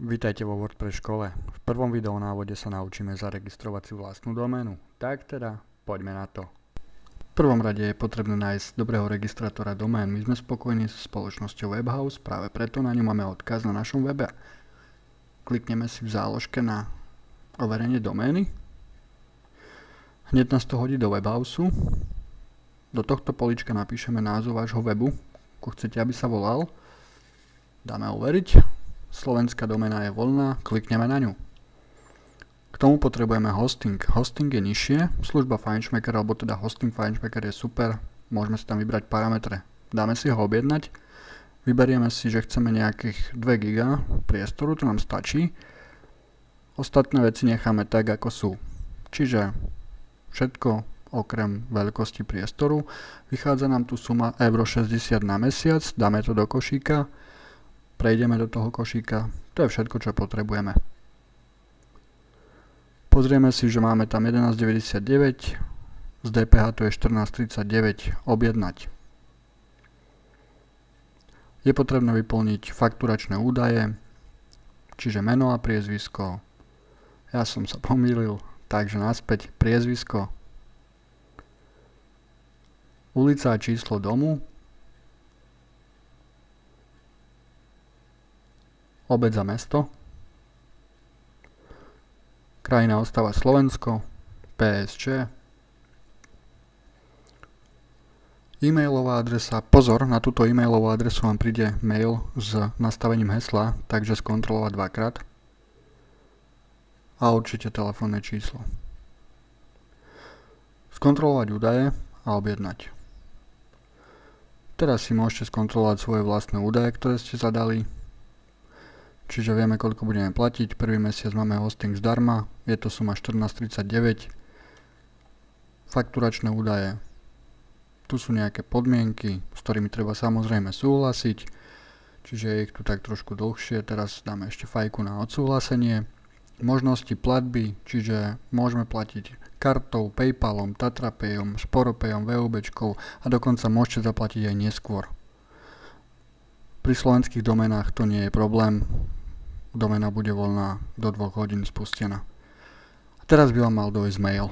Vítajte vo WordPress škole. V prvom videonávode sa naučíme zaregistrovať si vlastnú doménu. Tak teda, poďme na to. V prvom rade je potrebné nájsť dobrého registrátora domén. My sme spokojní so spoločnosťou Webhouse, práve preto na ňu máme odkaz na našom webe. Klikneme si v záložke na overenie domény. Hneď nás to hodí do Webhouseu. Do tohto políčka napíšeme názov vášho webu, ako chcete, aby sa volal. Dáme overiť. Slovenská doména je voľná, klikneme na ňu. K tomu potrebujeme hosting. Hosting je nižšie, služba FileShmaker, alebo teda hosting FileShmaker je super, môžeme si tam vybrať parametre. Dáme si ho objednať, vyberieme si, že chceme nejakých 2 GB priestoru, to nám stačí. Ostatné veci necháme tak, ako sú. Čiže všetko okrem veľkosti priestoru. Vychádza nám tu suma €60 na mesiac, dáme to do košíka. Prejdeme do toho košíka, to je všetko, čo potrebujeme. Pozrieme si, že máme tam 11,99, z DPH to je 14,39, objednať. Je potrebné vyplniť fakturačné údaje, čiže meno a priezvisko. Ja som sa pomýlil, takže naspäť priezvisko, ulica a číslo domu, obec a mesto, krajina ostáva Slovensko, PSČ, e-mailová adresa. Pozor, na túto e-mailovú adresu vám príde mail s nastavením hesla, takže skontrolovať dvakrát. A určite telefónne číslo. Skontrolovať údaje a objednať. Teraz si môžete skontrolovať svoje vlastné údaje, ktoré ste zadali. Čiže vieme, koľko budeme platiť. Prvý mesiac máme hosting zdarma, je to suma 14,39. Fakturačné údaje. Tu sú nejaké podmienky, s ktorými treba samozrejme súhlasiť. Čiže je ich tu tak trošku dlhšie. Teraz dáme ešte fajku na odsúhlasenie. Možnosti platby, čiže môžeme platiť kartou, PayPalom, TatraPayom, Sporopayom, VUBčkou a dokonca môžete zaplatiť aj neskôr. Pri slovenských domenách to nie je problém. Doména bude voľná do 2 hodín spustená. A teraz by vám mal dojsť mail.